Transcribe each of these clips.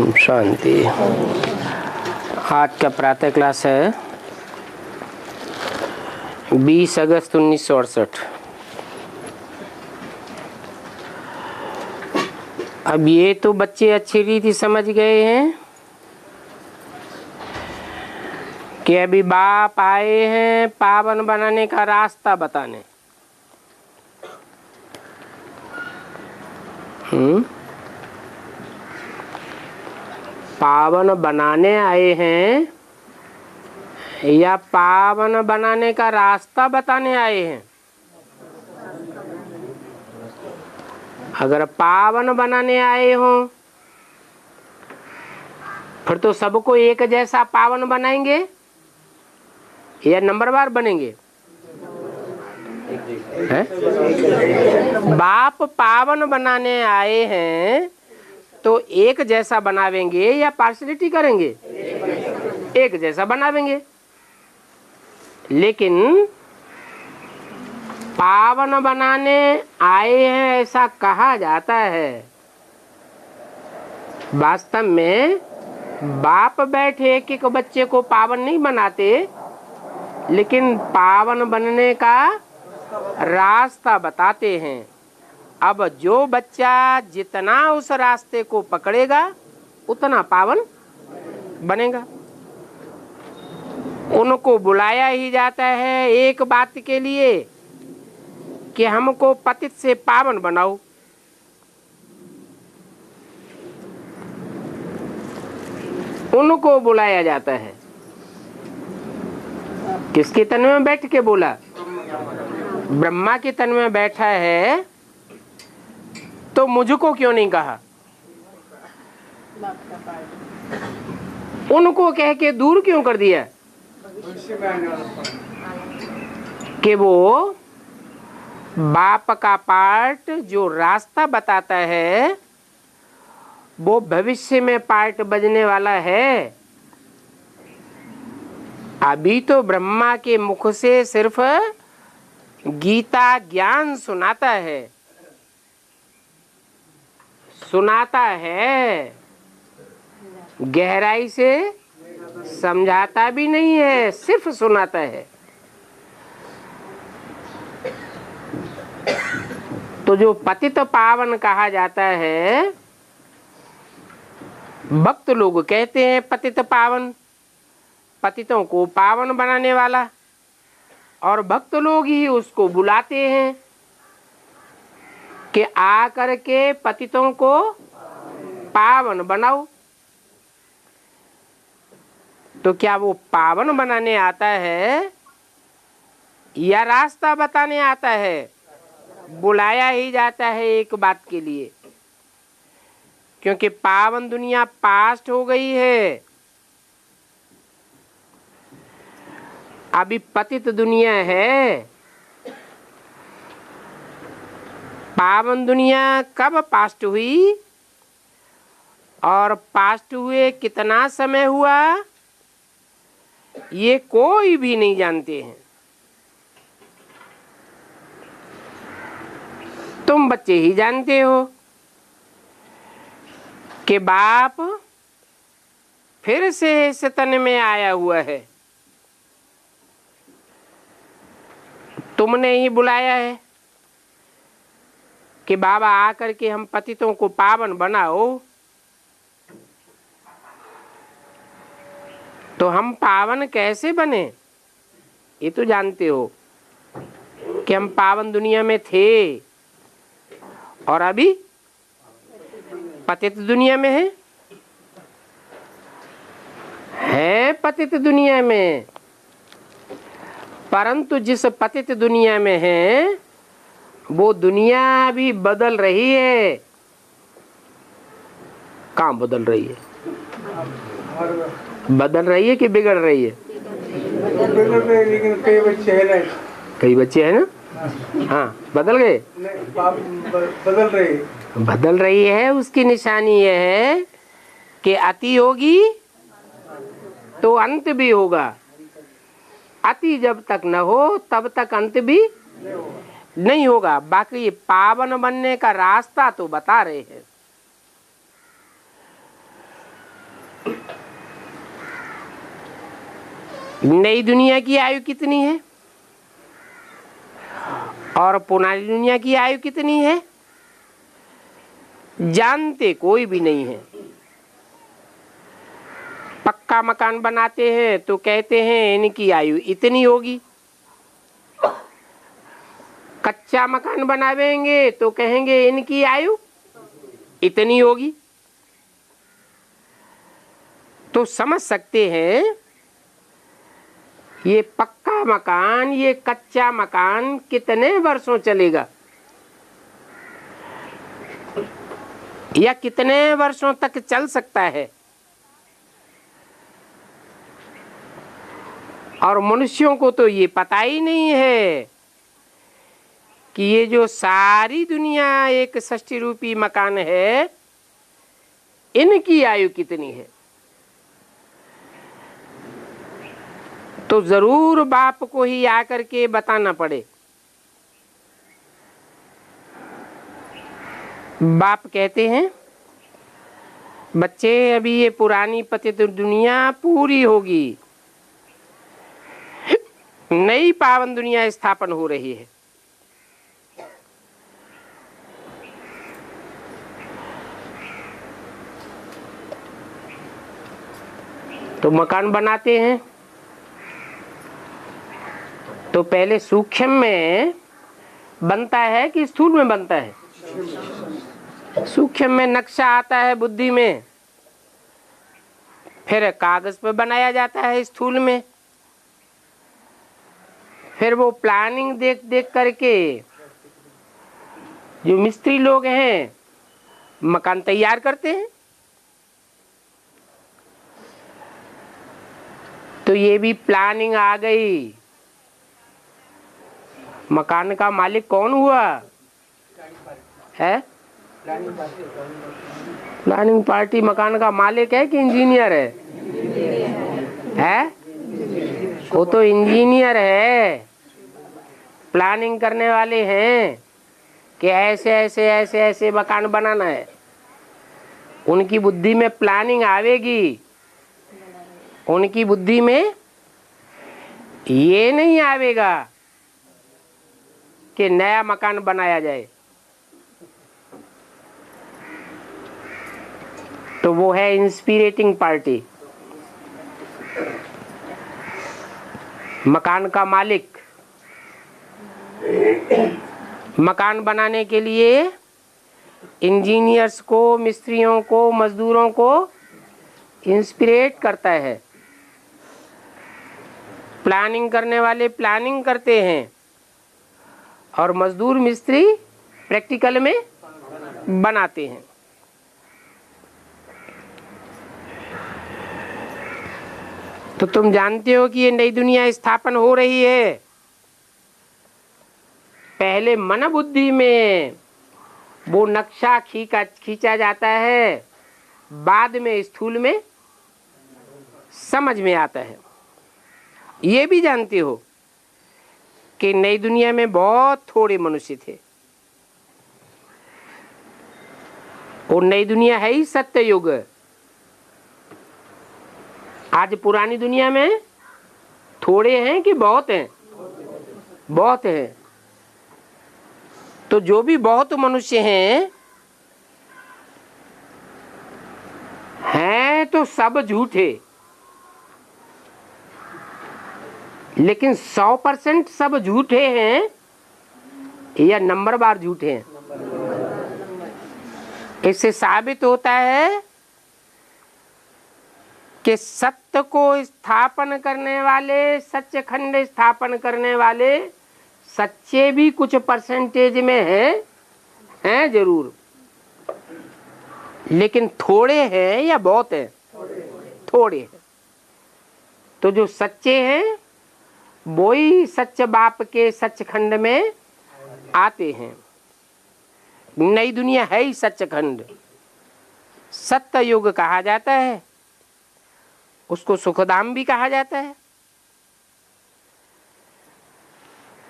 ओम शांति। आज का प्रातः क्लास है 20 अगस्त 1968। अब ये तो बच्चे अच्छी रीति समझ गए हैं कि अभी बाप आए हैं पावन बनाने का रास्ता बताने। पावन बनाने आए हैं या पावन बनाने का रास्ता बताने आए हैं? अगर पावन बनाने आए हो फिर तो सबको एक जैसा पावन बनाएंगे या नंबरवार बनेंगे? है? बाप पावन बनाने आए हैं तो एक जैसा बनावेंगे या पार्शलिटी करेंगे? एक जैसा बनावेंगे। लेकिन पावन बनाने आए हैं ऐसा कहा जाता है। वास्तव में बाप बैठे एक एक बच्चे को पावन नहीं बनाते, लेकिन पावन बनने का रास्ता बताते हैं। अब जो बच्चा जितना उस रास्ते को पकड़ेगा उतना पावन बनेगा। उनको बुलाया ही जाता है एक बात के लिए कि हमको पतित से पावन बनाओ। उनको बुलाया जाता है। किसके तन में बैठ के बोला? ब्रह्मा के तन में बैठा है तो मुझको क्यों नहीं कहा? उनको कह के दूर क्यों कर दिया? कि वो बाप का पार्ट जो रास्ता बताता है वो भविष्य में पार्ट बजने वाला है। अभी तो ब्रह्मा के मुख से सिर्फ गीता ज्ञान सुनाता है, गहराई से समझाता भी नहीं है, सिर्फ सुनाता है। तो जो पतित पावन कहा जाता है, भक्त लोग कहते हैं पतित पावन, पतितों को पावन बनाने वाला, और भक्त लोग ही उसको बुलाते हैं कि आकर के पतितों को पावन बनाओ। तो क्या वो पावन बनाने आता है या रास्ता बताने आता है? बुलाया ही जाता है एक बात के लिए, क्योंकि पावन दुनिया पास्ट हो गई है। अभी पतित दुनिया है। पावन दुनिया कब पास्ट हुई और पास्ट हुए कितना समय हुआ ये कोई भी नहीं जानते हैं। तुम बच्चे ही जानते हो कि बाप फिर से इस तन में आया हुआ है। तुमने ही बुलाया है कि बाबा आकर के हम पतितों को पावन बनाओ। तो हम पावन कैसे बने ये तो जानते हो कि हम पावन दुनिया में थे और अभी पतित दुनिया में है पतित दुनिया में। परंतु जिस पतित दुनिया में है वो दुनिया भी बदल रही है। कहाँ बदल रही है? बदल रही है कि बिगड़ रही है? बिगड़ रही है, लेकिन कई बच्चे हैं ना। कई बच्चे हैं ना? हाँ, बदल गए। बदल रही है। उसकी निशानी यह है कि अति होगी तो अंत भी होगा। अति जब तक न हो तब तक अंत भी नहीं होगा। बाकी पावन बनने का रास्ता तो बता रहे हैं। नई दुनिया की आयु कितनी है और पुरानी दुनिया की आयु कितनी है जानते कोई भी नहीं है। पक्का मकान बनाते हैं तो कहते हैं इनकी आयु इतनी होगी, कच्चा मकान बनावेंगे तो कहेंगे इनकी आयु इतनी होगी। तो समझ सकते हैं ये पक्का मकान, ये कच्चा मकान कितने वर्षों चलेगा या कितने वर्षों तक चल सकता है। और मनुष्यों को तो ये पता ही नहीं है कि ये जो सारी दुनिया एक सृष्टि रूपी मकान है इनकी आयु कितनी है। तो जरूर बाप को ही आकर के बताना पड़े। बाप कहते हैं बच्चे अभी ये पुरानी पतित दुनिया पूरी होगी, नई पावन दुनिया स्थापन हो रही है। तो मकान बनाते हैं तो पहले सूक्ष्म में बनता है कि स्थूल में बनता है। सूक्ष्म में नक्शा आता है बुद्धि में, फिर कागज पे बनाया जाता है स्थूल में, फिर वो प्लानिंग देख देख करके जो मिस्त्री लोग हैं मकान तैयार करते हैं। तो ये भी प्लानिंग आ गई। मकान का मालिक कौन हुआ है? प्लानिंग पार्टी मकान का मालिक है कि इंजीनियर है? वो तो इंजीनियर है, प्लानिंग करने वाले हैं कि ऐसे ऐसे ऐसे ऐसे मकान बनाना है। उनकी बुद्धि में प्लानिंग आवेगी, उनकी बुद्धि में ये नहीं आवेगा कि नया मकान बनाया जाए। तो वो है इंस्पिरेटिंग पार्टी। मकान का मालिक मकान बनाने के लिए इंजीनियर्स को, मिस्त्रियों को, मजदूरों को इंस्पिरेट करता है। प्लानिंग करने वाले प्लानिंग करते हैं और मजदूर मिस्त्री प्रैक्टिकल में बनाते हैं। तो तुम जानते हो कि ये नई दुनिया स्थापन हो रही है। पहले मन बुद्धि में वो नक्शा खींचा जाता है, बाद में स्थूल में समझ में आता है। ये भी जानते हो कि नई दुनिया में बहुत थोड़े मनुष्य थे और नई दुनिया है ही सत्य युग। आज पुरानी दुनिया में थोड़े हैं कि बहुत हैं? बहुत हैं। तो जो भी बहुत मनुष्य हैं तो सब झूठे, लेकिन 100% सब झूठे हैं या नंबर बार झूठे हैं? इससे साबित होता है कि सत्य को स्थापन करने वाले, सच्चखंड स्थापन करने वाले सच्चे भी कुछ परसेंटेज में हैं जरूर, लेकिन थोड़े हैं या बहुत हैं? थोड़े हैं। तो जो सच्चे हैं वो ही सच्च बाप के सच्चखंड में आते हैं। नई दुनिया है ही सच्चखंड, सत्य युग कहा जाता है, उसको सुखधाम भी कहा जाता है।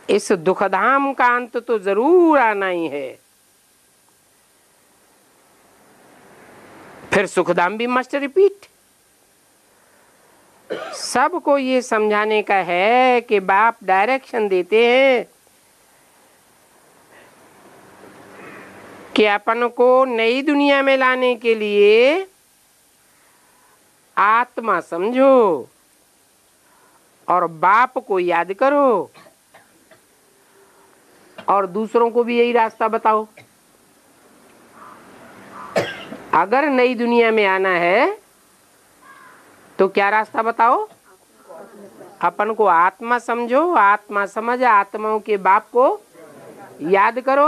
इस दुखधाम का अंत तो जरूर आना ही है, फिर सुखधाम भी मस्ट रिपीट। सबको ये समझाने का है कि बाप डायरेक्शन देते हैं कि अपन को नई दुनिया में लाने के लिए आत्मा समझो और बाप को याद करो और दूसरों को भी यही रास्ता बताओ। अगर नई दुनिया में आना है तो क्या रास्ता बताओ? अपन को आत्मा समझो, आत्मा समझ आत्माओं के बाप को याद करो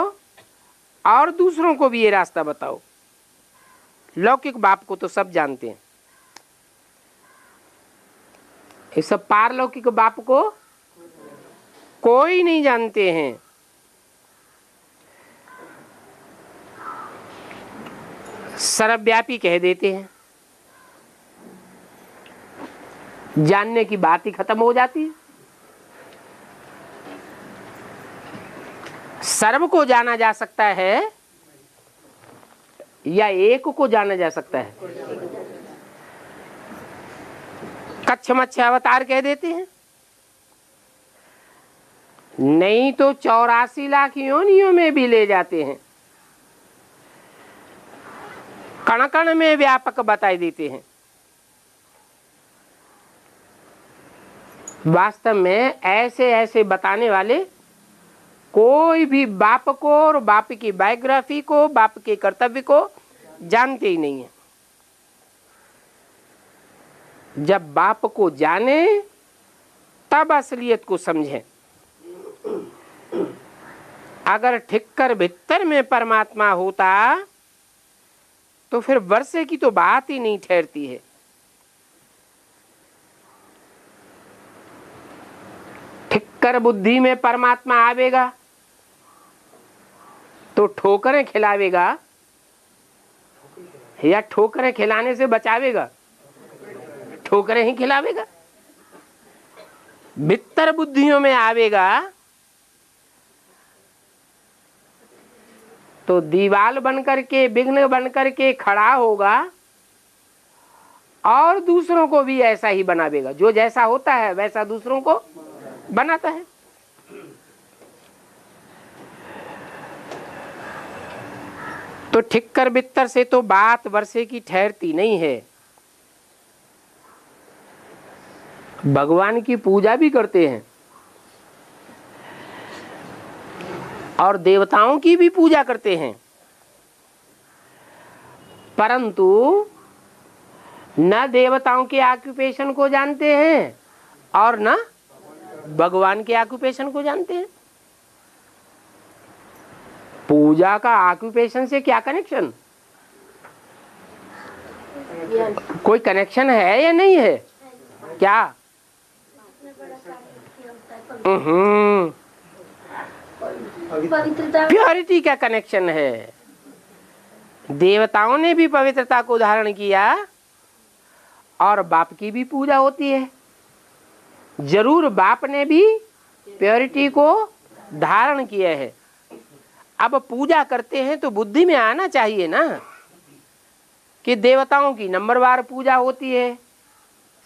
और दूसरों को भी ये रास्ता बताओ। लौकिक बाप को तो सब जानते हैं, इस सब पारलौकिक बाप को कोई नहीं जानते हैं। सर्वव्यापी कह देते हैं, जानने की बात ही खत्म हो जाती है। सर्व को जाना जा सकता है या एक को जाना जा सकता है? कच्छ मच्छ अवतार कह देते हैं, नहीं तो 84 लाख योनियों में भी ले जाते हैं, कण कण में व्यापक बताई देते हैं। वास्तव में ऐसे ऐसे बताने वाले कोई भी बाप को और बाप की बायोग्राफी को, बाप के कर्तव्य को जानते ही नहीं है। जब बाप को जाने तब असलियत को समझें। अगर ठिक्कर भीतर में परमात्मा होता तो फिर वर्षे की तो बात ही नहीं ठहरती है। ठिक्कर बुद्धि में परमात्मा आवेगा तो ठोकरें खिलावेगा या ठोकरें खिलाने से बचावेगा? ठोकरें ही खिलावेगा। भीतर बुद्धियों में आवेगा तो दीवाल बनकर के, विघ्न बनकर के खड़ा होगा और दूसरों को भी ऐसा ही बनावेगा। जो जैसा होता है वैसा दूसरों को बनाता है। तो ठिक्कर बित्तर से तो बात वर्षे की ठहरती नहीं है। भगवान की पूजा भी करते हैं और देवताओं की भी पूजा करते हैं, परंतु न देवताओं के ऑक्यूपेशन को जानते हैं और न भगवान के ऑक्यूपेशन को जानते हैं। पूजा का ऑक्यूपेशन से क्या कनेक्शन? कोई कनेक्शन है या नहीं है? क्या? प्योरिटी का कनेक्शन है। देवताओं ने भी पवित्रता को धारण किया और बाप की भी पूजा होती है। जरूर बाप ने भी प्योरिटी को धारण किया है। अब पूजा करते हैं तो बुद्धि में आना चाहिए ना कि देवताओं की नंबरवार पूजा होती है।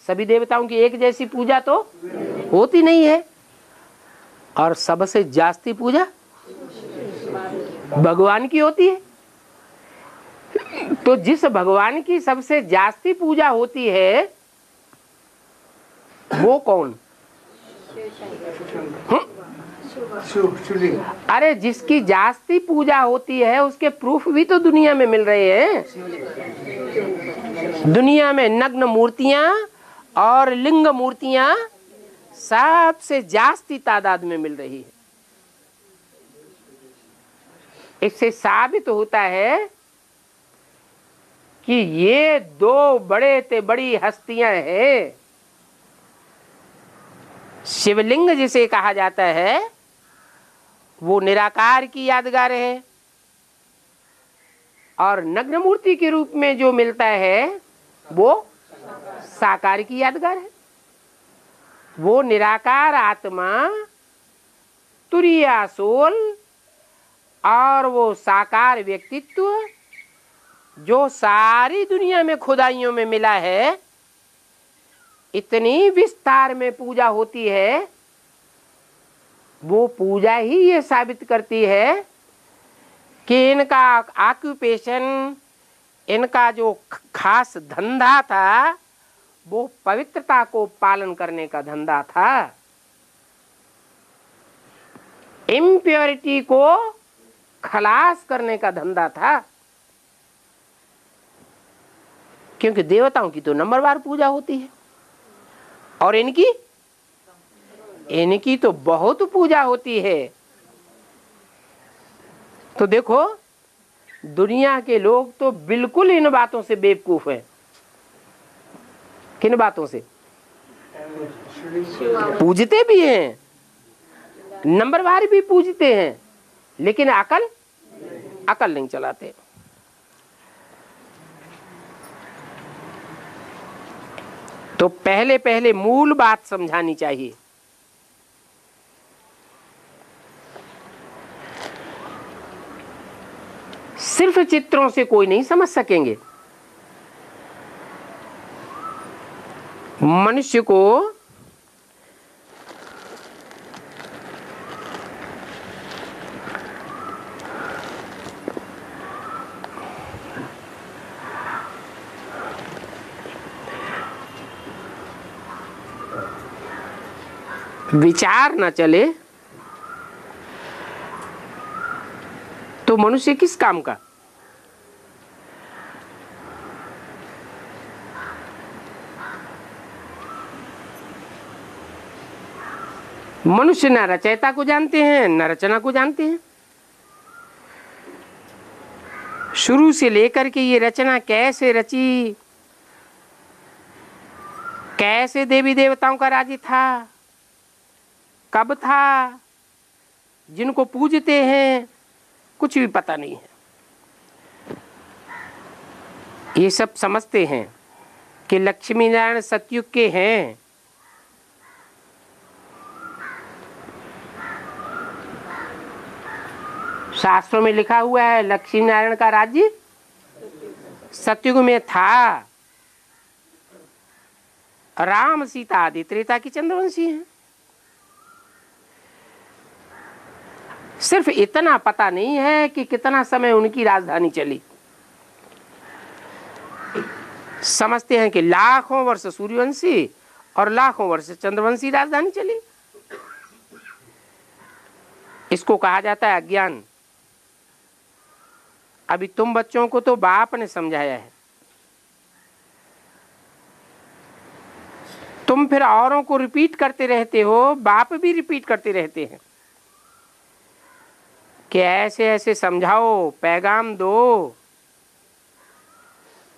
सभी देवताओं की एक जैसी पूजा तो होती नहीं है और सबसे जास्ती पूजा भगवान की होती है। तो जिस भगवान की सबसे जास्ती पूजा होती है वो कौन? अरे जिसकी जास्ती पूजा होती है उसके प्रूफ भी तो दुनिया में मिल रहे हैं। दुनिया में नग्न मूर्तियां और लिंग मूर्तियां सबसे जास्ती तादाद में मिल रही है। इससे साबित होता है कि ये दो बड़े ते बड़ी हस्तियां हैं। शिवलिंग जिसे कहा जाता है वो निराकार की यादगार है और नग्न मूर्ति के रूप में जो मिलता है वो साकार की यादगार है। वो निराकार आत्मा, तुरीय सोल और वो साकार व्यक्तित्व जो सारी दुनिया में खुदाइयों में मिला है, इतनी विस्तार में पूजा होती है, वो पूजा ही ये साबित करती है कि इनका ऑक्यूपेशन, इनका जो खास धंधा था वो पवित्रता को पालन करने का धंधा था, इम्प्योरिटी को खलास करने का धंधा था। क्योंकि देवताओं की तो नंबरवार पूजा होती है और इनकी तो बहुत पूजा होती है। तो देखो दुनिया के लोग तो बिल्कुल इन बातों से बेवकूफ हैं। किन बातों से? पूजते भी हैं, नंबरवार भी पूजते हैं, लेकिन अकल नहीं चलाते। तो पहले मूल बात समझानी चाहिए। सिर्फ चित्रों से कोई नहीं समझ सकेंगे। मनुष्य को विचार न चले तो मनुष्य किस काम का? मनुष्य न रचयिता को जानते हैं न रचना को जानते हैं। शुरू से लेकर के ये रचना कैसे रची, कैसे देवी देवताओं का राज्य था, कब था, जिनको पूजते हैं, कुछ भी पता नहीं है। ये सब समझते हैं कि लक्ष्मी नारायण सतयुग के हैं, शास्त्रों में लिखा हुआ है लक्ष्मी नारायण का राज्य सतयुग में था। राम सीता आदि त्रेता की चंद्रवंशी हैं। सिर्फ इतना पता नहीं है कि कितना समय उनकी राजधानी चली। समझते हैं कि लाखों वर्ष सूर्यवंशी और लाखों वर्ष चंद्रवंशी राजधानी चली। इसको कहा जाता है अज्ञान। अभी तुम बच्चों को तो बाप ने समझाया है, तुम फिर औरों को रिपीट करते रहते हो, बाप भी रिपीट करते रहते हैं कि ऐसे ऐसे समझाओ, पैगाम दो।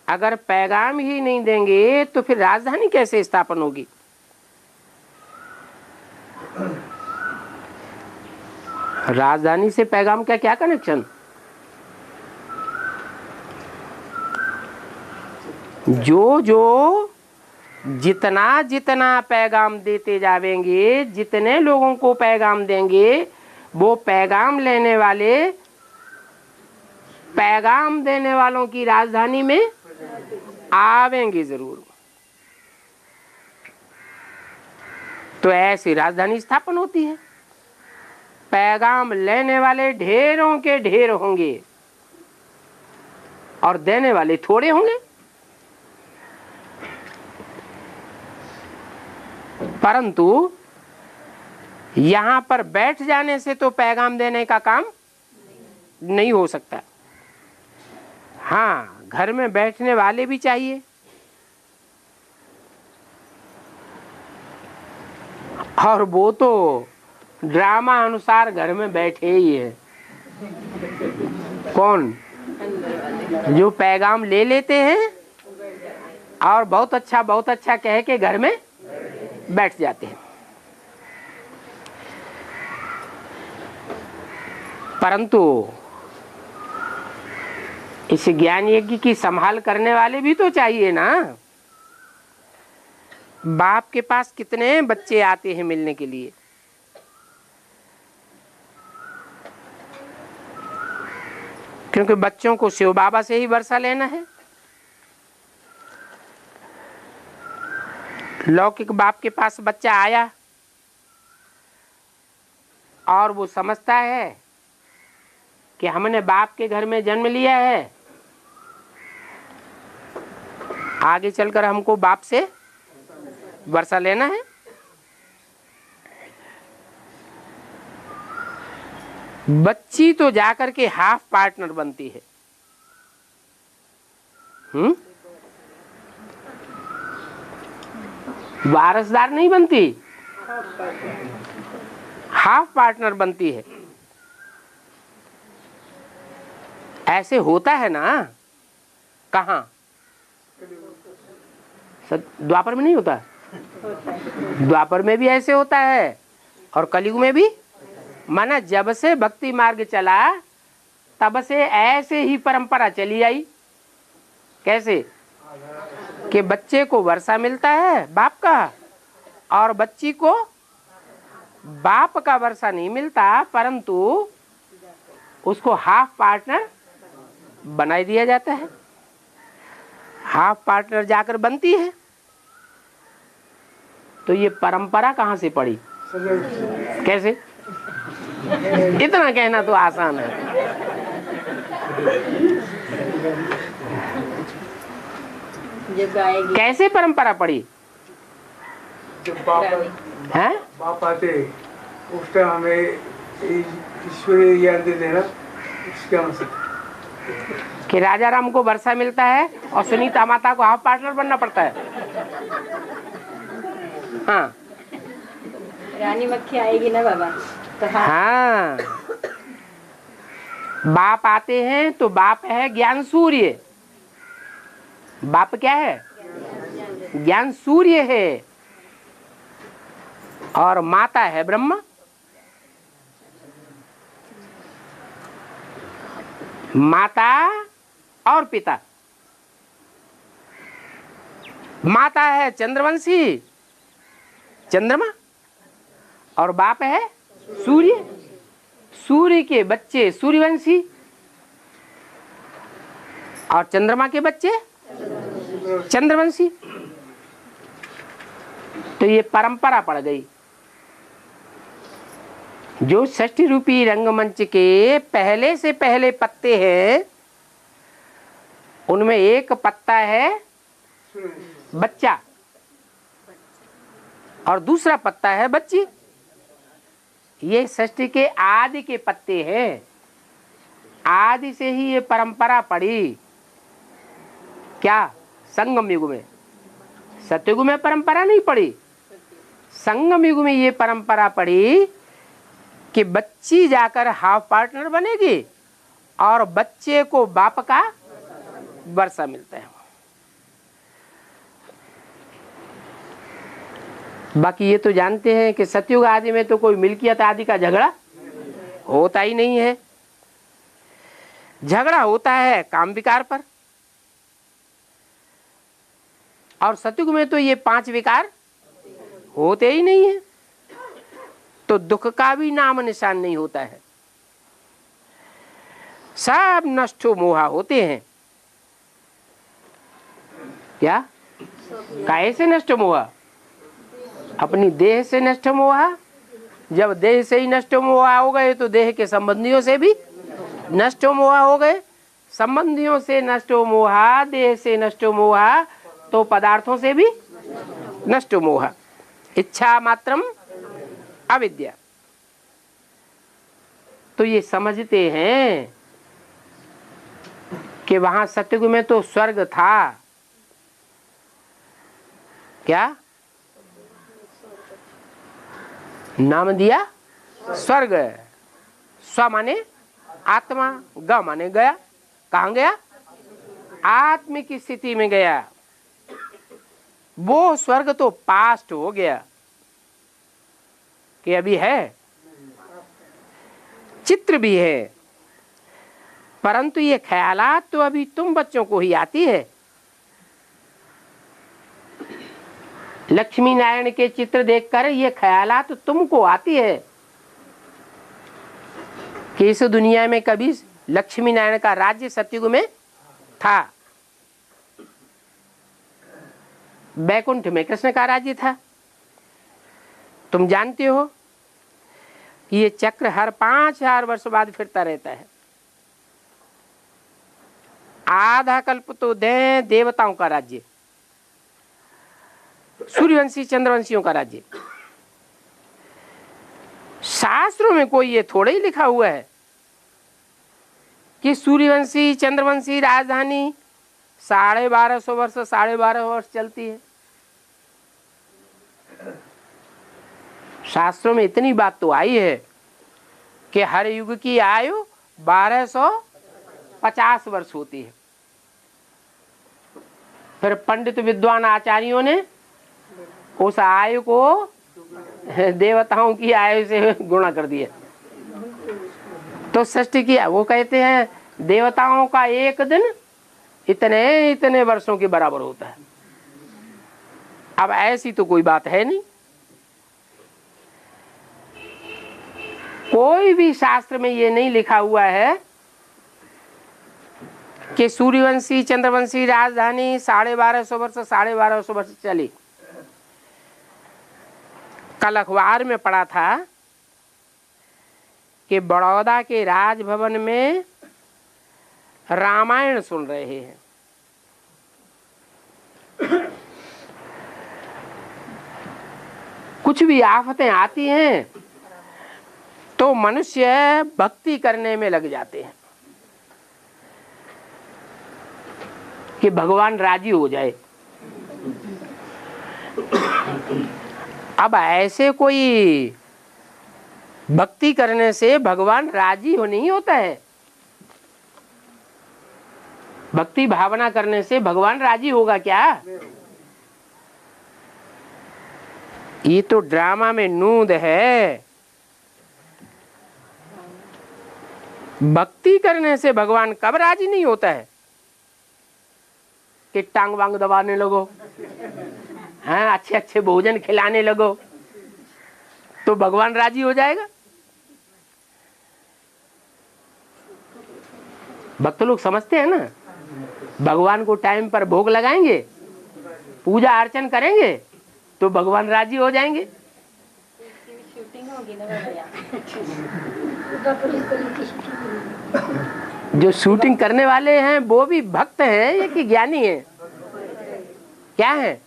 अगर पैगाम ही नहीं देंगे तो फिर राजधानी कैसे स्थापन होगी? राजधानी से पैगाम का क्या कनेक्शन? जो जितना जितना पैगाम देते जावेंगे, जितने लोगों को पैगाम देंगे, वो पैगाम लेने वाले पैगाम देने वालों की राजधानी में आवेंगे जरूर। तो ऐसी राजधानी स्थापन होती है। पैगाम लेने वाले ढेरों के ढेर होंगे और देने वाले थोड़े होंगे। परंतु यहां पर बैठ जाने से तो पैगाम देने का काम नहीं हो सकता। हाँ, घर में बैठने वाले भी चाहिए, और वो तो ड्रामा अनुसार घर में बैठे ही है। कौन? जो पैगाम ले लेते हैं और बहुत अच्छा कह के घर में बैठ जाते हैं। परंतु इस ज्ञान यज्ञ की संभाल करने वाले भी तो चाहिए ना। बाप के पास कितने बच्चे आते हैं मिलने के लिए, क्योंकि बच्चों को शिव बाबा से ही वर्षा लेना है। लौकिक बाप के पास बच्चा आया और वो समझता है कि हमने बाप के घर में जन्म लिया है, आगे चलकर हमको बाप से वर्षा लेना है। बच्ची तो जाकर के हाफ पार्टनर बनती है। वारसदार नहीं बनती, हाफ पार्टनर बनती है। ऐसे होता है ना? कहाँ? द्वापर में नहीं होता? द्वापर में भी ऐसे होता है और कलयुग में भी। माना जब से भक्ति मार्ग चला तब से ऐसे ही परंपरा चली आई। कैसे? कि बच्चे को वर्षा मिलता है बाप का और बच्ची को बाप का वर्षा नहीं मिलता, परंतु उसको हाफ पार्टनर बना दिया जाता है। हाफ पार्टनर जाकर बनती है। तो ये परंपरा कहाँ से पड़ी? कैसे? इतना कहना तो आसान है। कैसे परंपरा पड़ी? जब बाप आते उस टाइम हमें ईश्वरीय ज्ञान देते हैं ना, इसके अनुसार कि राजा राम को वर्षा मिलता है और सुनीता माता को हाफ पार्टनर बनना पड़ता है। हाँ, रानी मक्खी आएगी ना बाबा तो हाँ, बाप आते हैं तो बाप है ज्ञान सूर्य। बाप क्या है? ज्ञान सूर्य है। और माता है ब्रह्मा। माता और पिता। माता है चंद्रवंशी, चंद्रमा, और बाप है सूर्य। सूर्य के बच्चे सूर्यवंशी और चंद्रमा के बच्चे चंद्रवंशी। तो ये परंपरा पड़ गई। जो षष्ठी रूपी रंगमंच के पहले से पहले पत्ते हैं उनमें एक पत्ता है बच्चा और दूसरा पत्ता है बच्ची। ये षष्ठी के आदि के पत्ते हैं। आदि से ही ये परंपरा पड़ी। क्या? संगम युग में। सतयुग में परंपरा नहीं पड़ी, संगम युग में ये परंपरा पड़ी कि बच्ची जाकर हाफ पार्टनर बनेगी और बच्चे को बाप का वर्षा मिलता है। बाकी ये तो जानते हैं कि सतयुग आदि में तो कोई मिल्कियत आदि का झगड़ा होता ही नहीं है। झगड़ा होता है काम विकार पर। और सतयुग में तो ये 5 विकार होते ही नहीं है, तो दुख का भी नाम निशान नहीं होता है। सब नष्टो मोहा होते हैं। क्या? काहे से नष्ट मोहा? अपनी देह से नष्ट मोहा। जब देह से ही नष्ट मोहा हो गए तो देह के संबंधियों से भी नष्ट मोहा हो गए। संबंधियों से नष्ट मोहा, देह से नष्ट मोहा, तो पदार्थों से भी नष्ट मोहा। इच्छा मात्रम अविद्या। तो ये समझते हैं कि वहां सतयुग में तो स्वर्ग था। क्या नाम दिया? स्वर्ग। स्व माने आत्मा, ग माने गया। कहाँ गया? आत्मिक स्थिति में गया। वो स्वर्ग तो पास्ट हो गया कि अभी है, चित्र भी है, परंतु ये ख्यालात तो अभी तुम बच्चों को ही आती है। लक्ष्मी नारायण के चित्र देखकर ये ख्यालात तुमको आती है कि इस दुनिया में कभी लक्ष्मी नारायण का राज्य सतयुग में था। बैकुंठ में कृष्ण का राज्य था। तुम जानते हो कि ये चक्र हर 5000 वर्ष बाद फिरता रहता है। आधा कल्प तो दें देवताओं का राज्य, सूर्यवंशी चंद्रवंशियों का राज्य। शास्त्रों में कोई ये थोड़ा ही लिखा हुआ है कि सूर्यवंशी चंद्रवंशी राजधानी 1250 वर्ष 12.5 वर्ष चलती है। शास्त्रों में इतनी बात तो आई है कि हर युग की आयु 1250 वर्ष होती है। फिर पंडित विद्वान आचार्यों ने उस आयु को देवताओं की आयु से गुणा कर दिया, तो सृष्टि किया। वो कहते हैं देवताओं का एक दिन इतने इतने वर्षों के बराबर होता है। अब ऐसी तो कोई बात है नहीं। कोई भी शास्त्र में ये नहीं लिखा हुआ है कि सूर्यवंशी चंद्रवंशी राजधानी 1250 वर्ष 1250 वर्ष चली। कल अखबार में पढ़ा था कि बड़ौदा के राजभवन में रामायण सुन रहे हैं। कुछ भी आफतें आती हैं तो मनुष्य भक्ति करने में लग जाते हैं कि भगवान राजी हो जाए। अब ऐसे कोई भक्ति करने से भगवान राजी हो नहीं होता है। भक्ति भावना करने से भगवान राजी होगा क्या? ये तो ड्रामा में नूंद है। भक्ति करने से भगवान कब राजी नहीं होता है कि टांग वांग दबाने लगो, हाँ अच्छे अच्छे भोजन खिलाने लगो तो भगवान राजी हो जाएगा। भक्त लोग समझते हैं ना, भगवान को टाइम पर भोग लगाएंगे, पूजा अर्चन करेंगे तो भगवान राजी हो जाएंगे। शूटिंग होगी ना भैया। जो शूटिंग करने वाले हैं वो भी भक्त हैं या कि ज्ञानी हैं? क्या है?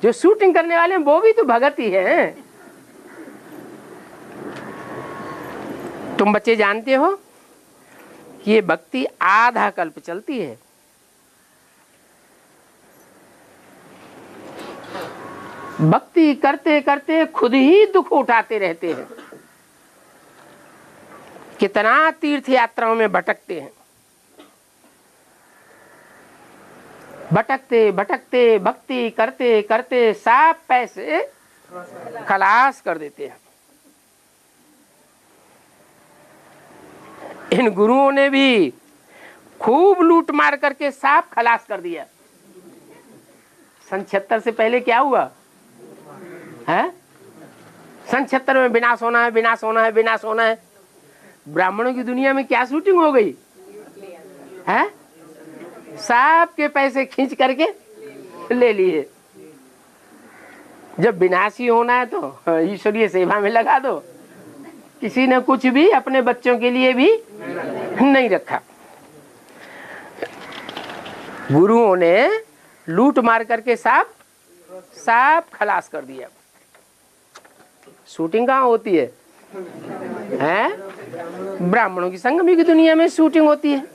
जो शूटिंग करने वाले हैं वो भी तो भगत ही हैं। तुम बच्चे जानते हो कि ये भक्ति आधा कल्प चलती है। भक्ति करते करते खुद ही दुख उठाते रहते हैं। कितना तीर्थ यात्राओं में भटकते हैं, भटकते भटकते भक्ति करते करते सब पैसे खलास कर देते हैं। इन गुरुओं ने भी खूब लूट मार करके सब खलास कर दिया। सन 76 से पहले क्या हुआ है? सन 76 में विनाश होना है, विनाश होना है, विनाश होना है। ब्राह्मणों की दुनिया में क्या शूटिंग हो गई है? सब के पैसे खींच करके ले लिए। जब विनाशी होना है तो ईश्वरीय सेवा में लगा दो। किसी ने कुछ भी अपने बच्चों के लिए भी नहीं रखा। गुरुओं ने लूट मार करके सब खलास कर दिया। शूटिंग कहाँ होती है? ब्राह्मणों की संगमी की दुनिया में शूटिंग होती है।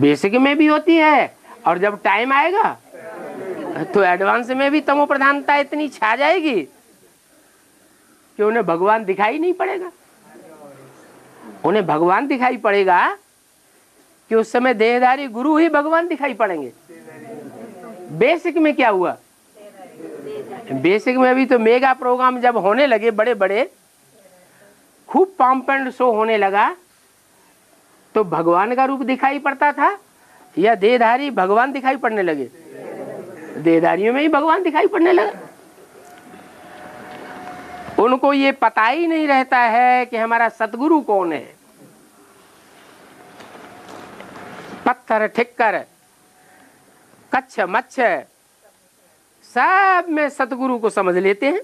बेसिक में भी होती है और जब टाइम आएगा तो एडवांस में भी तमो प्रधानता इतनी छा जाएगी कि उन्हें भगवान दिखाई नहीं पड़ेगा। उन्हें भगवान दिखाई पड़ेगा कि उस समय देहधारी गुरु ही भगवान दिखाई पड़ेंगे। बेसिक में क्या हुआ? बेसिक में भी तो मेगा प्रोग्राम जब होने लगे, बड़े बड़े खूब पंप एंड शो होने लगा, तो भगवान का रूप दिखाई पड़ता था या देहधारी भगवान दिखाई पड़ने लगे? देहधारियों में ही भगवान दिखाई पड़ने लगा। उनको ये पता ही नहीं रहता है कि हमारा सतगुरु कौन है। पत्थर ठिक्कर कच्छ मच्छ सब में सतगुरु को समझ लेते हैं,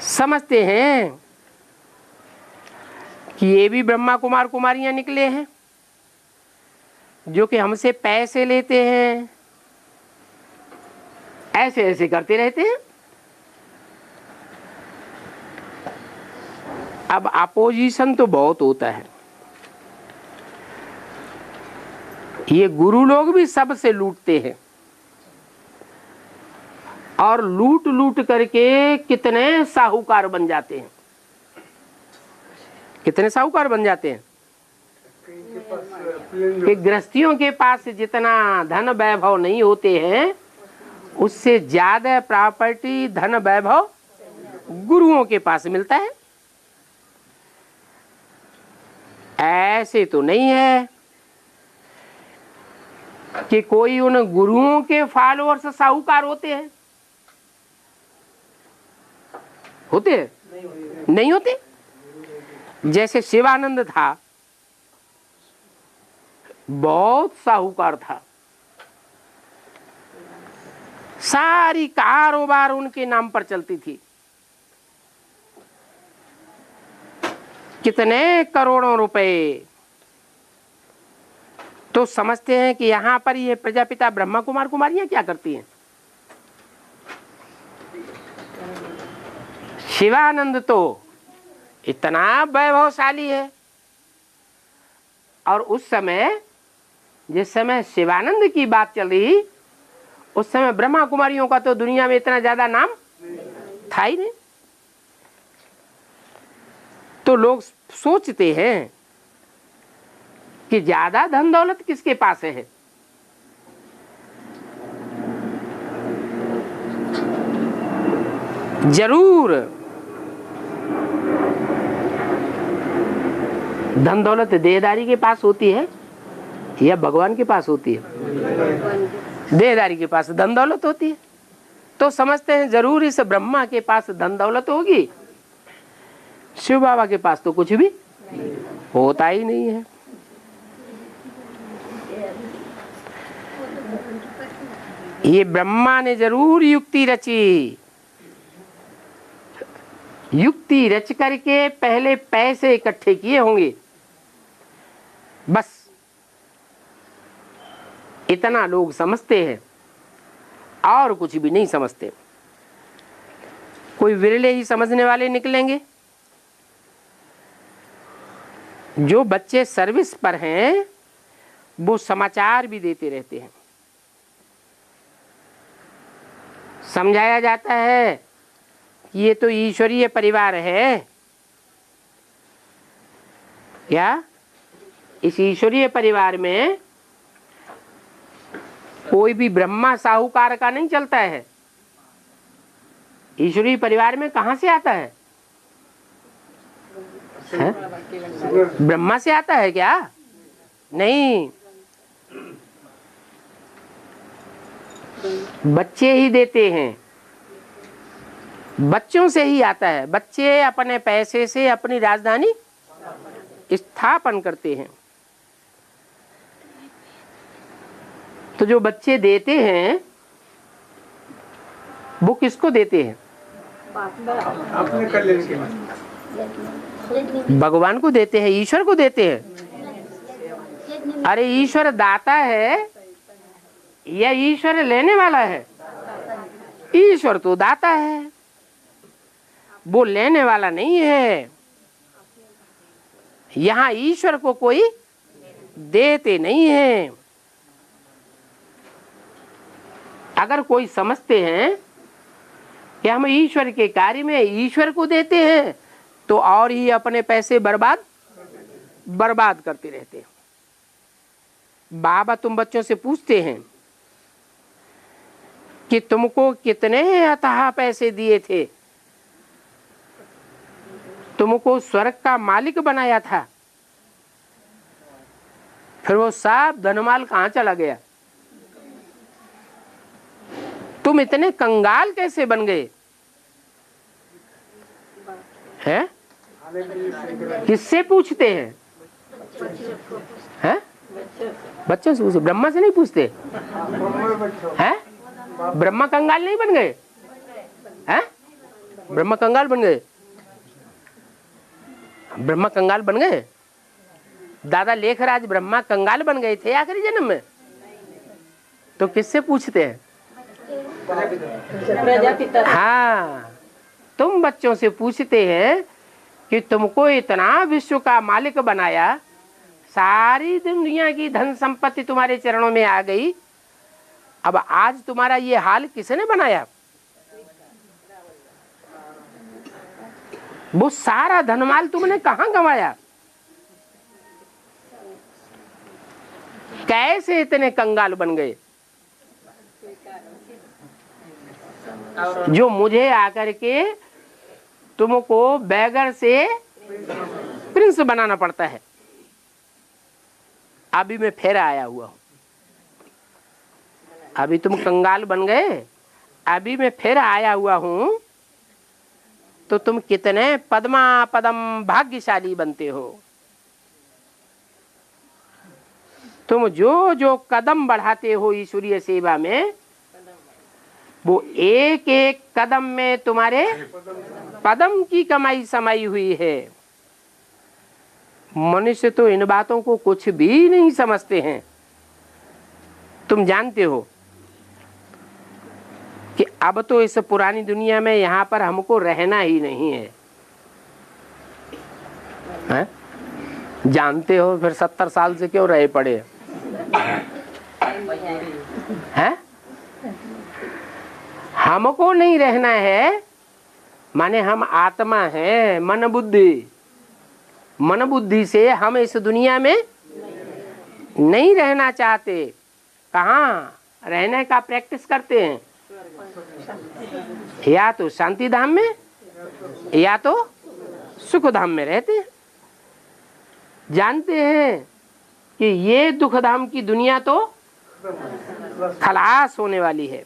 समझते हैं कि ये भी ब्रह्मा कुमार कुमारियां निकले हैं जो कि हमसे पैसे लेते हैं, ऐसे ऐसे करते रहते हैं। अब अपोजिशन तो बहुत होता है, ये गुरु लोग भी सबसे लूटते हैं और लूट लूट करके कितने साहूकार बन जाते हैं, कितने साहूकार बन जाते हैं कि गृहस्थियों के पास जितना धन वैभव नहीं होते हैं उससे ज्यादा प्रॉपर्टी धन वैभव गुरुओं के पास मिलता है। ऐसे तो नहीं है कि कोई उन गुरुओं के फॉलोअर्स साहूकार होते हैं, होते हैं? नहीं होते। जैसे शिवानंद था, बहुत साहूकार था, सारी कारोबार उनके नाम पर चलती थी, कितने करोड़ों रुपए। तो समझते हैं कि यहां पर ये प्रजापिता ब्रह्मा कुमार कुमारियां क्या करती हैं। शिवानंद तो इतना वैभवशाली है, और उस समय जिस समय शिवानंद की बात चल रही उस समय ब्रह्मा कुमारियों का तो दुनिया में इतना ज्यादा नाम था ही नहीं। तो लोग सोचते हैं कि ज्यादा धन दौलत किसके पास है। जरूर धन दौलत देहदारी के पास होती है या भगवान के पास होती है? देहदारी के पास धन दौलत होती है। तो समझते हैं जरूर इस ब्रह्मा के पास धन दौलत होगी, शिव बाबा के पास तो कुछ भी होता ही नहीं है। ये ब्रह्मा ने जरूर युक्ति रची, युक्ति रच करके पहले पैसे इकट्ठे किए होंगे, बस इतना लोग समझते हैं और कुछ भी नहीं समझते। कोई विरले ही समझने वाले निकलेंगे। जो बच्चे सर्विस पर हैं वो समाचार भी देते रहते हैं, समझाया जाता है कि ये तो ईश्वरीय परिवार है। क्या इस ईश्वरीय परिवार में कोई भी ब्रह्मा साहूकार का नहीं चलता है? ईश्वरीय परिवार में कहां से आता है? ब्रह्मा से आता है क्या? नहीं, बच्चे ही देते हैं, बच्चों से ही आता है। बच्चे अपने पैसे से अपनी राजधानी स्थापन करते हैं। तो जो बच्चे देते हैं वो किसको देते हैं? अपने कल्याण के लिए, भगवान को देते हैं, ईश्वर को देते हैं। अरे ईश्वर दाता है या ईश्वर लेने वाला है? ईश्वर तो दाता है, वो लेने वाला नहीं है। यहाँ ईश्वर को कोई देते नहीं है। अगर कोई समझते हैं कि हम ईश्वर के कार्य में ईश्वर को देते हैं तो और ही अपने पैसे बर्बाद करते रहते हैं। बाबा तुम बच्चों से पूछते हैं कि तुमको कितने अथाह पैसे दिए थे, तुमको स्वर्ग का मालिक बनाया था, फिर वो सब धनमाल कहाँ चला गया? तुम इतने कंगाल कैसे बन गए? हैं? किससे पूछते हैं? हैं? बच्चों से पूछे, ब्रह्मा से नहीं पूछते हैं? ब्रह्मा कंगाल नहीं बन गए हैं? ब्रह्मा कंगाल बन गए? ब्रह्मा कंगाल बन गए? दादा लेखराज ब्रह्मा कंगाल बन गए थे आखिरी जन्म में? तो किससे पूछते हैं? प्रजापिता। हाँ, तुम बच्चों से पूछते हैं कि तुमको इतना विश्व का मालिक बनाया, सारी दुनिया की धन संपत्ति तुम्हारे चरणों में आ गई, अब आज तुम्हारा ये हाल किसने बनाया? वो सारा धनमाल तुमने कहाँ गंवाया? कैसे इतने कंगाल बन गए? जो मुझे आकर के तुमको बैगर से प्रिंस बनाना पड़ता है। अभी मैं फिर आया हुआ हूं, अभी तुम कंगाल बन गए, अभी मैं फिर आया हुआ हूं, तो तुम कितने पद्मा पदम भाग्यशाली बनते हो। तुम जो जो कदम बढ़ाते हो ईश्वरीय सेवा में, वो एक एक कदम में तुम्हारे पदम की कमाई समाई हुई है। मनुष्य तो इन बातों को कुछ भी नहीं समझते हैं। तुम जानते हो कि अब तो इस पुरानी दुनिया में यहाँ पर हमको रहना ही नहीं है, हैं? जानते हो फिर 70 साल से क्यों रहे पड़े हैं? हमको नहीं रहना है, माने हम आत्मा है, मन बुद्धि से हम इस दुनिया में नहीं रहना चाहते। कहाँ रहने का प्रैक्टिस करते हैं? या तो शांति धाम में या तो सुख धाम में रहते हैं। जानते हैं कि ये दुख धाम की दुनिया तो खलास होने वाली है।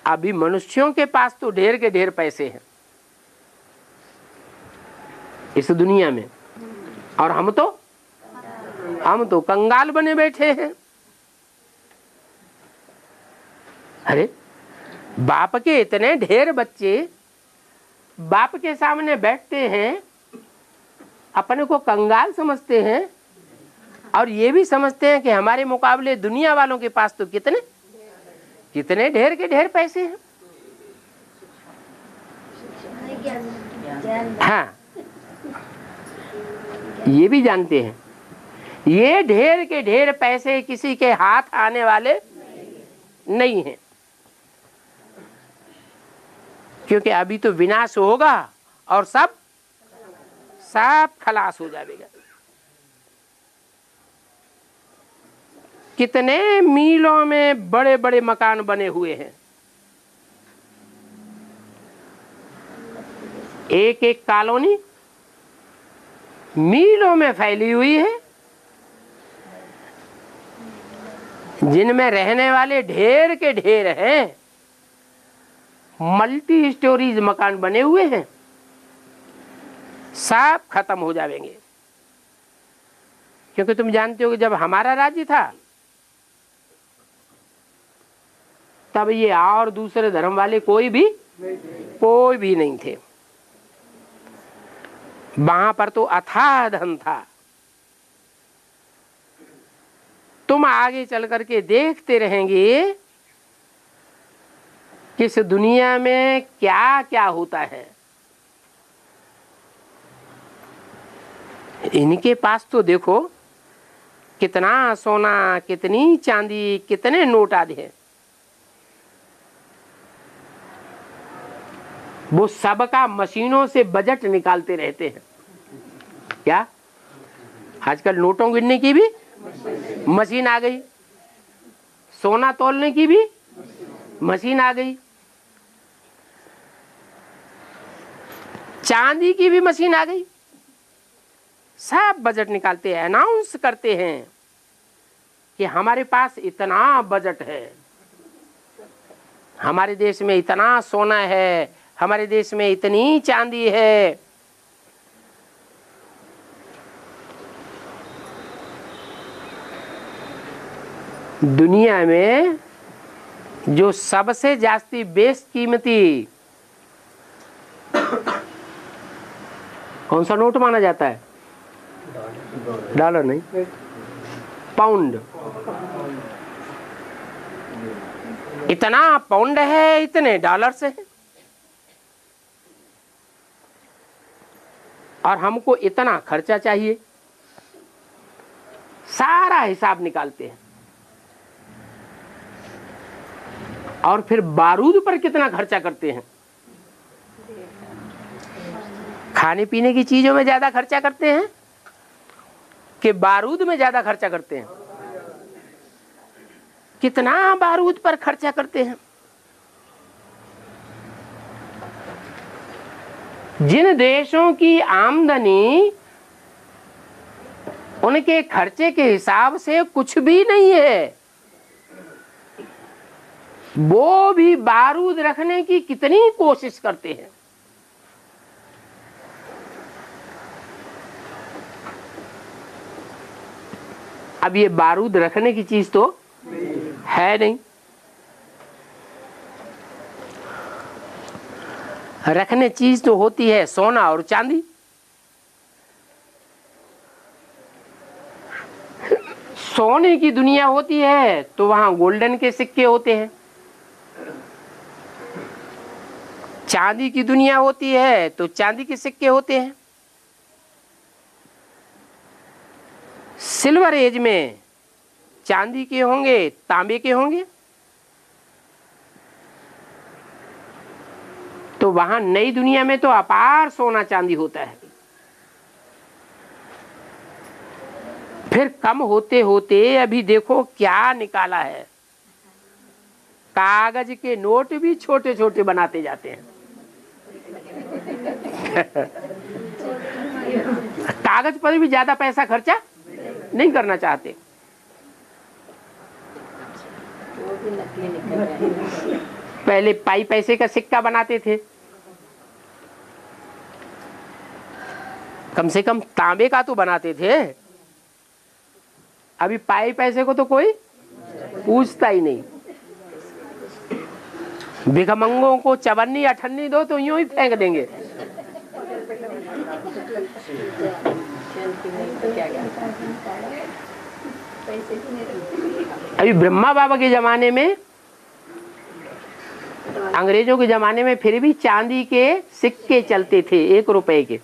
अभी मनुष्यों के पास तो ढेर के ढेर पैसे हैं इस दुनिया में, और हम तो कंगाल बने बैठे हैं। अरे बाप के इतने ढेर बच्चे बाप के सामने बैठते हैं, अपने को कंगाल समझते हैं, और ये भी समझते हैं कि हमारे मुकाबले दुनिया वालों के पास तो कितने ढेर के ढेर पैसे हैं। हाँ, ये भी जानते हैं ये ढेर के ढेर पैसे किसी के हाथ आने वाले नहीं हैं, क्योंकि अभी तो विनाश होगा और सब खलास हो जाएगा। कितने मीलों में बड़े बड़े मकान बने हुए हैं, एक एक कॉलोनी मीलों में फैली हुई है, जिनमें रहने वाले ढेर के ढेर हैं। मल्टी स्टोरीज मकान बने हुए हैं, सब खत्म हो जाएंगे। क्योंकि तुम जानते हो कि जब हमारा राज्य था तब ये और दूसरे धर्म वाले कोई भी नहीं थे। वहां पर तो अथाह धन था। तुम आगे चल करके देखते रहेंगे कि इस दुनिया में क्या क्या होता है। इनके पास तो देखो कितना सोना, कितनी चांदी, कितने नोट आदि हैं। वो सबका मशीनों से बजट निकालते रहते हैं। क्या आजकल नोटों गिनने की भी मशीन आ गई, सोना तौलने की भी मशीन आ गई, चांदी की भी मशीन आ गई। सब बजट निकालते हैं, अनाउंस करते हैं कि हमारे पास इतना बजट है, हमारे देश में इतना सोना है, हमारे देश में इतनी चांदी है। दुनिया में जो सबसे जास्ती बेशकीमती कौन सा नोट माना जाता है? डॉलर नहीं, पाउंड। इतना पाउंड है, इतने डॉलर से है, और हमको इतना खर्चा चाहिए। सारा हिसाब निकालते हैं, और फिर बारूद पर कितना खर्चा करते हैं। खाने पीने की चीजों में ज्यादा खर्चा करते हैं कि बारूद में ज्यादा खर्चा करते हैं? कितना बारूद पर खर्चा करते हैं। जिन देशों की आमदनी उनके खर्चे के हिसाब से कुछ भी नहीं है, वो भी बारूद रखने की कितनी कोशिश करते हैं। अब ये बारूद रखने की चीज तो है नहीं। रखने चीज तो होती है सोना और चांदी। सोने की दुनिया होती है तो वहां गोल्डन के सिक्के होते हैं। चांदी की दुनिया होती है तो चांदी के सिक्के होते हैं। सिल्वर एज में चांदी के होंगे, तांबे के होंगे। तो वहां नई दुनिया में तो अपार सोना चांदी होता है। फिर कम होते होते अभी देखो क्या निकाला है, कागज के नोट भी छोटे छोटे बनाते जाते हैं। कागज पर भी ज्यादा पैसा खर्चा नहीं करना चाहते। पहले पाई पैसे का सिक्का बनाते थे, कम से कम तांबे का तो बनाते थे। अभी पाई पैसे को तो कोई पूछता ही नहीं। भिखमंगों को चवन्नी अठन्नी दो तो यूं ही फेंक देंगे। अभी ब्रह्मा बाबा के जमाने में, अंग्रेजों के जमाने में फिर भी चांदी के सिक्के चलते थे 1 रुपए के।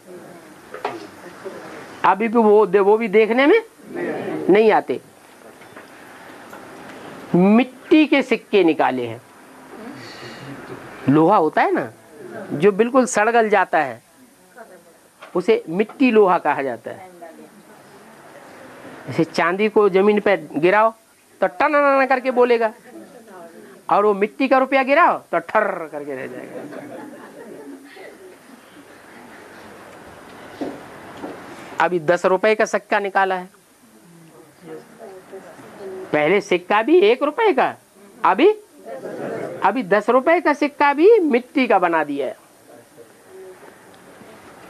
अभी भी वो भी देखने में नहीं आते। मिट्टी के सिक्के निकाले हैं। लोहा होता है ना जो बिल्कुल सड़गल जाता है, उसे मिट्टी लोहा कहा जाता है। जैसे चांदी को जमीन पे गिराओ तो टन करके बोलेगा, और वो मिट्टी का रुपया गिराओ तो ठर करके रह जाएगा। अभी 10 रुपए का सिक्का निकाला है। पहले सिक्का भी 1 रुपए का, अभी 10 रुपए का सिक्का भी मिट्टी का बना दिया है।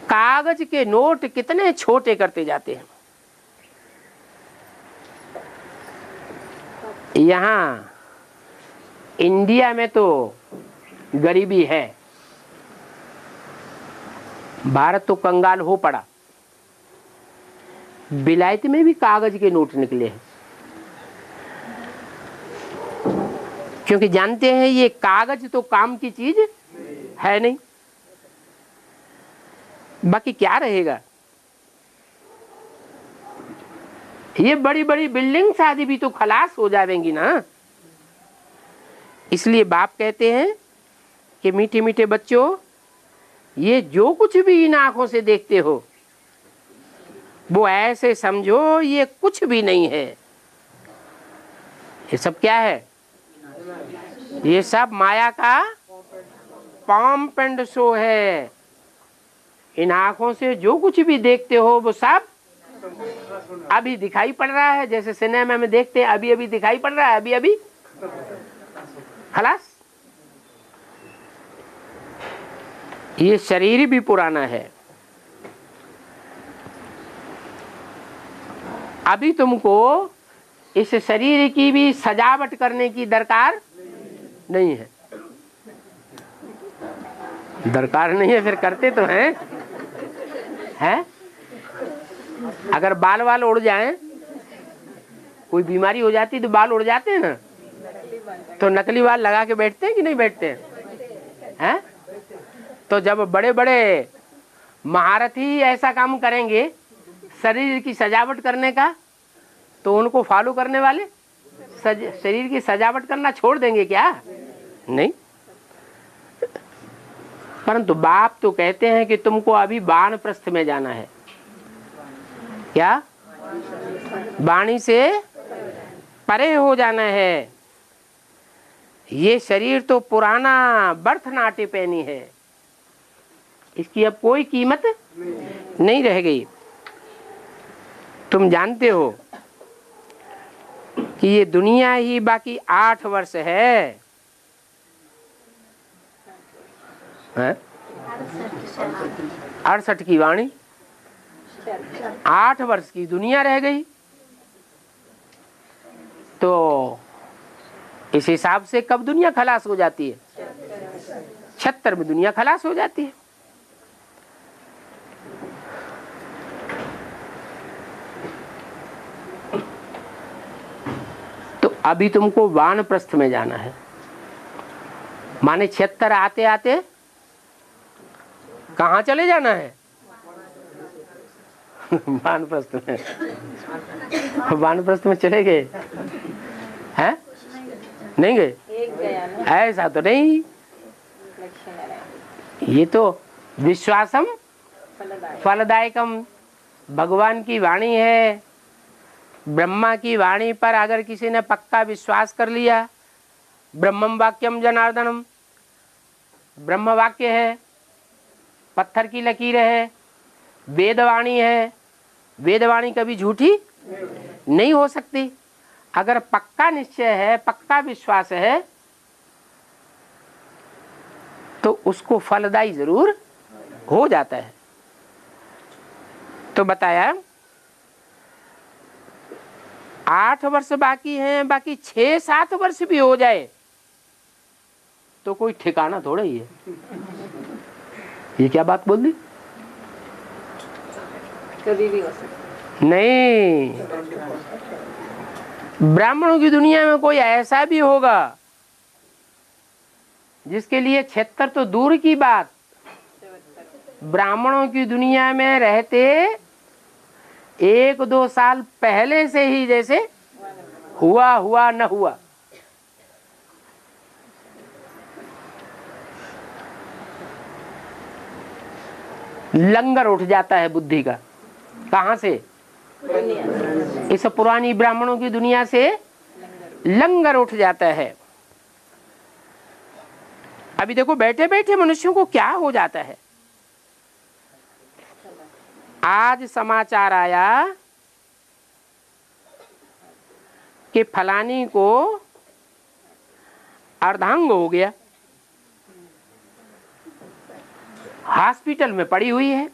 कागज के नोट कितने छोटे करते जाते हैं। यहाँ इंडिया में तो गरीबी है, भारत तो कंगाल हो पड़ा। बिलायत में भी कागज के नोट निकले हैं, क्योंकि जानते हैं ये कागज तो काम की चीज है नहीं। बाकी क्या रहेगा। ये बड़ी बड़ी बिल्डिंग आदि भी तो खलास हो जाएंगी ना। इसलिए बाप कहते हैं कि मीठे मीठे बच्चों, ये जो कुछ भी इन आंखों से देखते हो वो ऐसे समझो ये कुछ भी नहीं है। ये सब क्या है? ये सब माया का पॉम्प एंड शो है। इन आंखों से जो कुछ भी देखते हो वो सब अभी दिखाई पड़ रहा है। जैसे सिनेमा में देखते हैं, अभी अभी दिखाई पड़ रहा है, अभी अभी खलास। ये शरीर भी पुराना है। अभी तुमको इस शरीर की भी सजावट करने की दरकार नहीं है। दरकार नहीं है, फिर करते तो हैं? अगर बाल वाल उड़ जाएं, कोई बीमारी हो जाती तो बाल उड़ जाते हैं ना, तो नकली बाल लगा के बैठते हैं कि नहीं बैठते हैं? तो जब बड़े बड़े महारथी ऐसा काम करेंगे शरीर की सजावट करने का, तो उनको फॉलो करने वाले शरीर की सजावट करना छोड़ देंगे क्या? नहीं। परंतु बाप तो कहते हैं कि तुमको अभी वानप्रस्थ में जाना है। क्या? वाणी से परे हो जाना है। ये शरीर तो पुराना बर्थ नाटे पैनी है, इसकी अब कोई कीमत नहीं रह गई। तुम जानते हो कि ये दुनिया ही बाकी 8 वर्ष है, 68 की वाणी, 8 वर्ष की दुनिया रह गई। तो इस हिसाब से कब दुनिया खलास हो जाती है? 76 में दुनिया खलास हो जाती है। तो अभी तुमको वानप्रस्थ में जाना है, माने 76 आते आते कहाँ चले जाना है? वानप्रस्थ में। वानप्रस्थ में चले गए हैं? नहीं गए? ऐसा तो नहीं। ये तो विश्वासम फलदायकम भगवान की वाणी है। ब्रह्मा की वाणी पर अगर किसी ने पक्का विश्वास कर लिया, ब्रह्मम वाक्यम जनार्दनम, ब्रह्म वाक्य है, पत्थर की लकीर है, वेदवाणी है। वेदवाणी कभी झूठी नहीं हो सकती। अगर पक्का निश्चय है, पक्का विश्वास है, तो उसको फलदायी जरूर हो जाता है। तो बताया 8 वर्ष बाकी हैं, बाकी 6-7 वर्ष भी हो जाए तो कोई ठिकाना थोड़ा ही है। ये क्या बात बोल दी? कभी भी हो सकता नहीं। ब्राह्मणों की दुनिया में कोई ऐसा भी होगा जिसके लिए 76 तो दूर की बात, ब्राह्मणों की दुनिया में रहते 1-2 साल पहले से ही जैसे हुआ न हुआ। लंगर उठ जाता है बुद्धि का। कहां से? इस पुरानी ब्राह्मणों की दुनिया से लंगर उठ जाता है। अभी देखो बैठे बैठे मनुष्यों को क्या हो जाता है। आज समाचार आया कि फलानी को अर्धांग हो गया, हॉस्पिटल में पड़ी हुई है।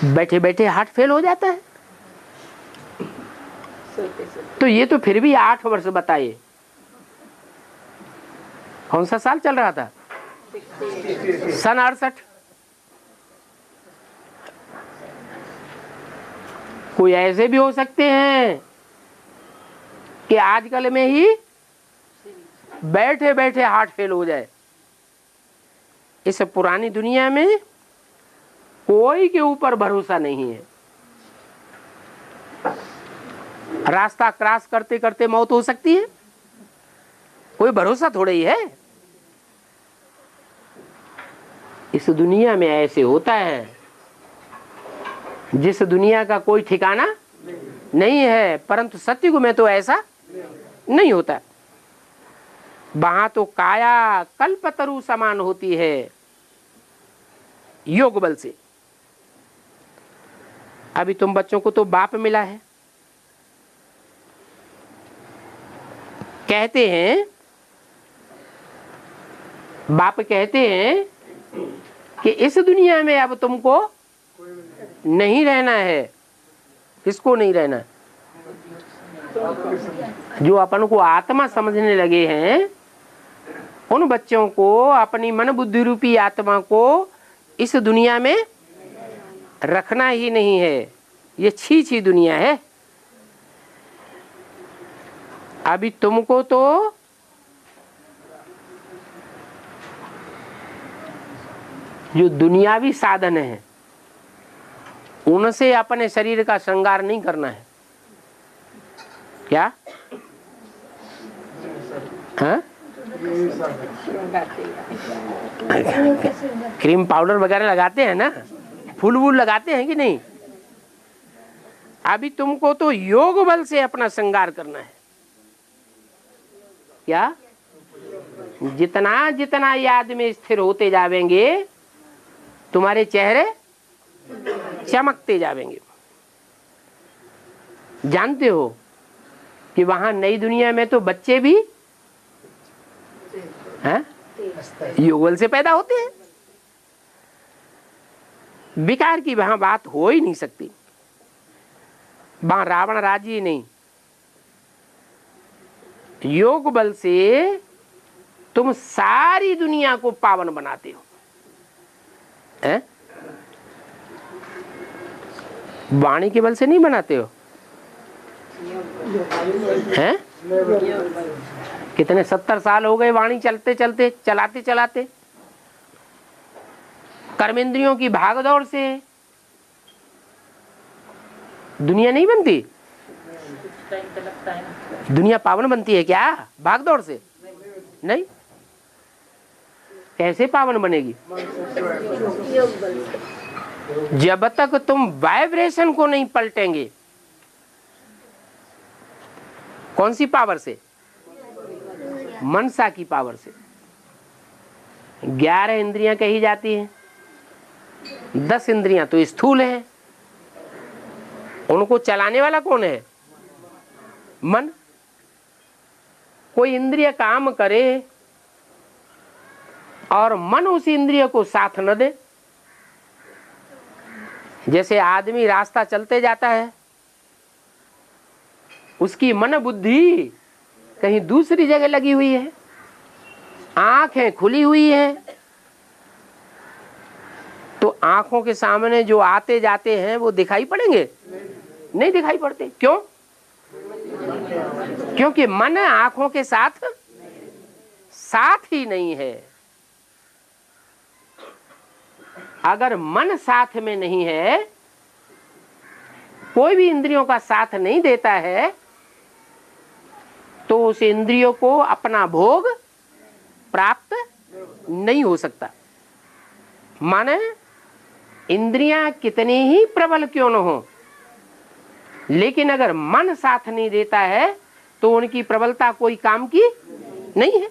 बैठे बैठे हार्ट फेल हो जाता है। तो ये तो फिर भी 8 वर्ष बताइए, कौन सा साल चल रहा था? सन 68। कोई ऐसे भी हो सकते हैं कि आजकल में ही बैठे बैठे हार्ट फेल हो जाए। इस पुरानी दुनिया में कोई के ऊपर भरोसा नहीं है। रास्ता क्रॉस करते करते मौत हो सकती है, कोई भरोसा थोड़ा ही है। इस दुनिया में ऐसे होता है जिस दुनिया का कोई ठिकाना नहीं है, परंतु सत्युग में तो ऐसा नहीं होता। वहां तो काया कल्पतरु समान होती है योग बल से। अभी तुम बच्चों को तो बाप मिला है, कहते हैं, बाप कहते हैं कि इस दुनिया में अब तुमको नहीं रहना है। किसको नहीं रहना? जो अपन को आत्मा समझने लगे हैं, उन बच्चों को अपनी मन बुद्धि रूपी आत्मा को इस दुनिया में रखना ही नहीं है। ये छी दुनिया है। अभी तुमको तो जो दुनियावी साधन है उनसे अपने शरीर का श्रृंगार नहीं करना है। क्या? हाँ? क्रीम पाउडर वगैरह लगाते हैं ना, फूल वूल लगाते हैं कि नहीं? अभी तुमको तो योग बल से अपना श्रृंगार करना है। क्या? जितना जितना याद में स्थिर होते जावेंगे तुम्हारे चेहरे चमकते जावेंगे। जानते हो कि वहां नई दुनिया में तो बच्चे भी हैं योग बल से पैदा होते हैं। विकार की वहां बात हो ही नहीं सकती। वहां रावण राजी नहीं। योग बल से तुम सारी दुनिया को पावन बनाते हो। हैं? वाणी के बल से नहीं बनाते हो। हैं? कितने 70 साल हो गए वाणी चलते चलते, चलाते चलाते। कर्मेंद्रियों की भागदौड़ से दुनिया नहीं बनती। दुनिया पावन बनती है क्या भागदौड़ से? नहीं। कैसे पावन बनेगी? जब तक तुम वाइब्रेशन को नहीं पलटेंगे। कौन सी पावर से? मनसा की पावर से। 11 इंद्रियां कही जाती हैं। 10 इंद्रियां तो स्थूल हैं। उनको चलाने वाला कौन है? मन। कोई इंद्रिय काम करे और मन उस इंद्रिय को साथ न दे। जैसे आदमी रास्ता चलते जाता है, उसकी मन बुद्धि कहीं दूसरी जगह लगी हुई है, आंखें खुली हुई हैं, तो आंखों के सामने जो आते जाते हैं वो दिखाई पड़ेंगे? नहीं दिखाई पड़ते। क्यों? क्योंकि मन आंखों के साथ ही नहीं है। अगर मन साथ में नहीं है, कोई भी इंद्रियों का साथ नहीं देता है, तो उस इंद्रियों को अपना भोग प्राप्त नहीं हो सकता। माने इंद्रियां कितनी ही प्रबल क्यों न हो, लेकिन अगर मन साथ नहीं देता है तो उनकी प्रबलता कोई काम की नहीं है।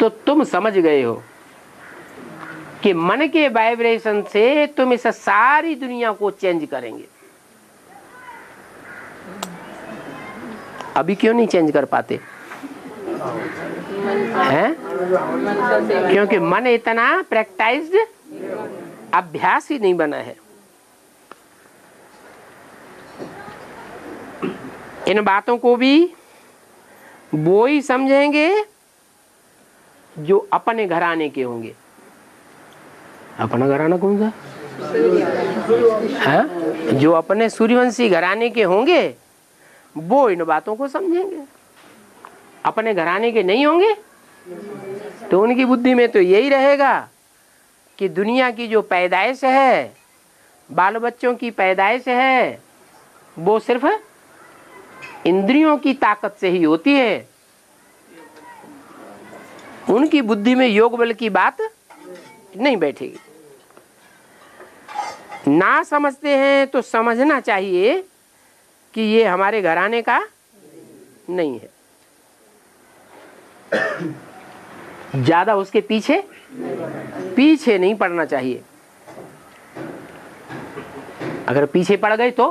तो तुम समझ गए हो कि मन के वाइब्रेशन से तुम इस सारी दुनिया को चेंज करेंगे। अभी क्यों नहीं चेंज कर पाते हैं? क्योंकि मन इतना प्रैक्टिस्ड अभ्यास ही नहीं बना है। इन बातों को भी वो ही समझेंगे जो अपने घराने के होंगे। अपना घराना कौन सा है? जो अपने सूर्यवंशी घराने के होंगे वो इन बातों को समझेंगे। अपने घराने के नहीं होंगे तो उनकी बुद्धि में तो यही रहेगा कि दुनिया की जो पैदाइश है, बाल बच्चों की पैदाइश है, वो सिर्फ इंद्रियों की ताकत से ही होती है। उनकी बुद्धि में योग बल की बात नहीं बैठेगी। ना समझते हैं तो समझना चाहिए कि ये हमारे घराने का नहीं है। ज्यादा उसके पीछे नहीं पड़ना चाहिए। अगर पीछे पड़ गए तो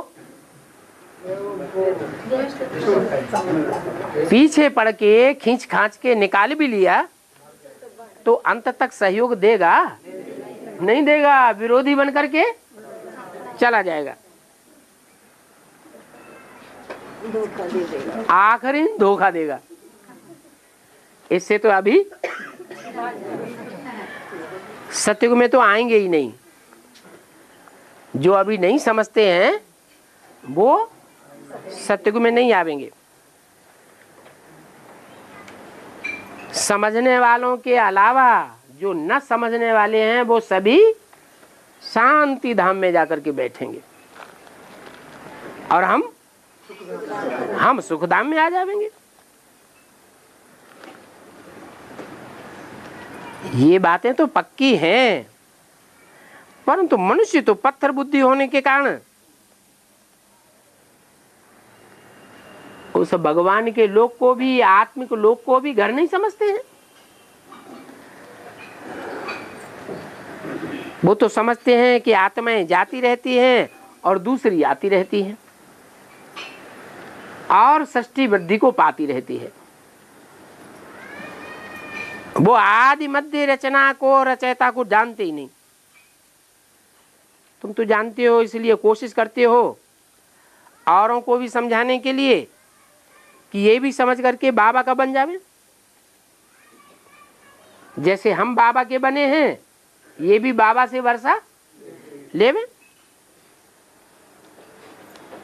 पीछे पड़ के खींच खांच के निकाल भी लिया तो अंत तक सहयोग देगा नहीं देगा, विरोधी बन करके चला जाएगा, धोखा दे देगा। आखिरी धोखा देगा। इससे तो अभी सत्युग में तो आएंगे ही नहीं। जो अभी नहीं समझते हैं वो सत्युग में नहीं आवेंगे। समझने वालों के अलावा जो न समझने वाले हैं वो सभी शांति धाम में जाकर के बैठेंगे और हम सुख धाम में आ जाएंगे। ये बातें तो पक्की हैं, परंतु मनुष्य तो पत्थर बुद्धि होने के कारण उस भगवान के लोक को भी, आत्मिक लोक को भी घर नहीं समझते हैं। वो तो समझते हैं कि आत्माएं जाती रहती हैं और दूसरी आती रहती हैं और सृष्टि वृद्धि को पाती रहती है। वो आदि मध्य रचना को, रचयिता को जानते ही नहीं। तुम तो जानते हो, इसलिए कोशिश करते हो औरों को भी समझाने के लिए कि ये भी समझ करके बाबा का बन जावे। जैसे हम बाबा के बने हैं, ये भी बाबा से वर्षा लेवे।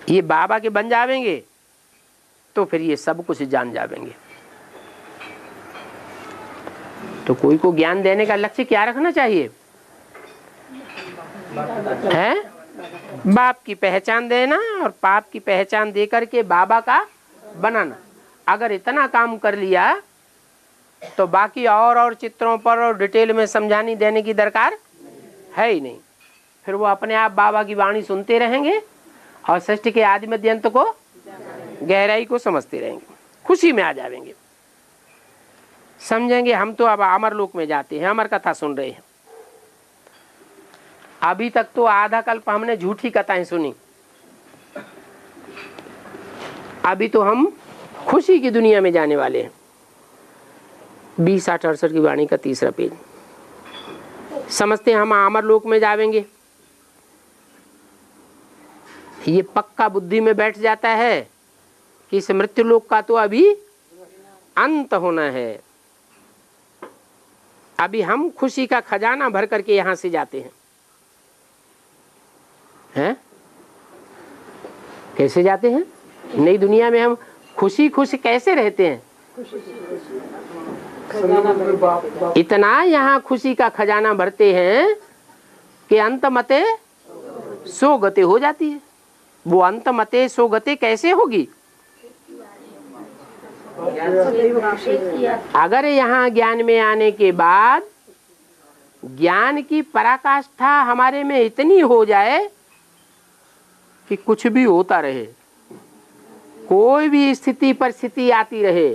ये बाबा के बन जावेंगे तो फिर ये सब कुछ जान जावेंगे। तो कोई को ज्ञान देने का लक्ष्य क्या रखना चाहिए है? बाप की पहचान देना और पाप की पहचान दे करके बाबा का बनाना। अगर इतना काम कर लिया तो बाकी और चित्रों पर और डिटेल में समझानी देने की दरकार है ही नहीं। फिर वो अपने आप बाबा की वाणी सुनते रहेंगे और सृष्टि के आदि मध्य अंत को, गहराई को समझते रहेंगे, खुशी में आ जाएंगे। समझेंगे हम तो अब अमर लोक में जाते हैं, अमर कथा सुन रहे हैं। अभी तक तो आधा कल्प हमने झूठी कथाएं सुनी, अभी तो हम खुशी की दुनिया में जाने वाले हैं। 20-8-68 की वाणी का 3रा पेज। समझते हैं हम अमर लोक में जाएंगे, ये पक्का बुद्धि में बैठ जाता है कि इस मृत्यु लोक का तो अभी अंत होना है। अभी हम खुशी का खजाना भर करके यहां से जाते हैं। कैसे जाते हैं? नई दुनिया में हम खुशी कैसे रहते हैं? इतना यहाँ खुशी का खजाना भरते हैं कि अंत मते सो गते हो जाती है। वो अंत मते सो गते कैसे होगी? अगर यहाँ ज्ञान में आने के बाद ज्ञान की पराकाष्ठा हमारे में इतनी हो जाए कि कुछ भी होता रहे, कोई भी स्थिति परिस्थिति आती रहे,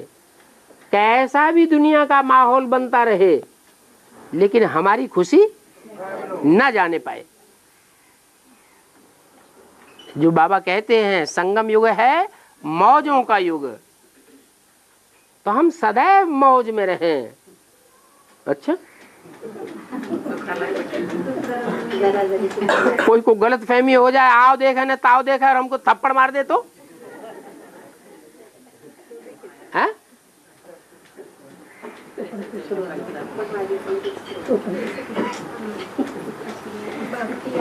कैसा भी दुनिया का माहौल बनता रहे, लेकिन हमारी खुशी न जाने पाए। जो बाबा कहते हैं संगम युग है मौजों का युग, तो हम सदैव मौज में रहें। अच्छा, कोई को गलत फहमी हो जाए, आओ देखा न ताओ देखा और हमको थप्पड़ मार दे तो है?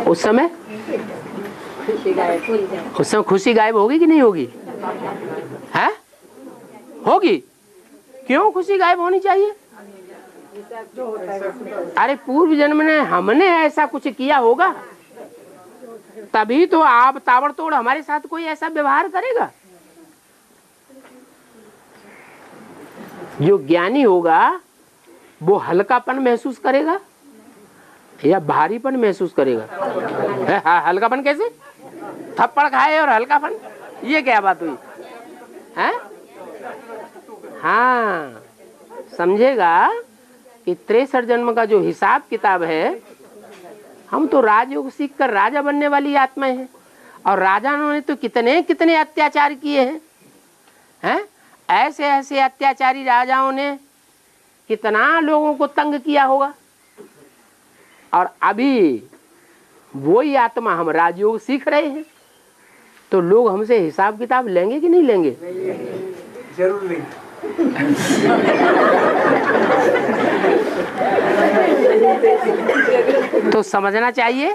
उस समय खुशी गायब होगी कि नहीं होगी? है? होगी। क्यों खुशी गायब होनी चाहिए? अरे पूर्व जन्म में हमने ऐसा कुछ किया होगा, तभी तो आप ताबड़तोड़ हमारे साथ कोई ऐसा व्यवहार करेगा। जो ज्ञानी होगा वो हल्कापन महसूस करेगा या भारीपन महसूस करेगा? हल्कापन कैसे? थप्पड़ खाए और हल्कापन, ये क्या बात हुई है? हाँ, समझेगा कि 63 जन्म का जो हिसाब किताब है, हम तो राजयोग सीख कर राजा बनने वाली आत्माएं हैं। और राजाओं ने तो कितने कितने अत्याचार किए हैं? ऐसे ऐसे अत्याचारी राजाओं ने कितना लोगों को तंग किया होगा। और अभी वही आत्मा हम राजयोग सीख रहे हैं, तो लोग हमसे हिसाब किताब लेंगे कि नहीं लेंगे? जरूर नहीं। तो समझना चाहिए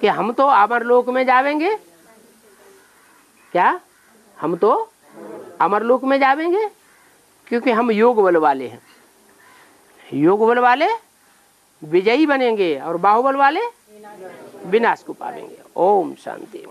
कि हम तो अमरलोक में जावेंगे। क्या हम तो अमरलोक में जावेंगे? क्योंकि हम योग बल वाले हैं। योग बल वाले विजयी बनेंगे और बाहुबल वाले विनाश को पावेंगे। ओम शांति।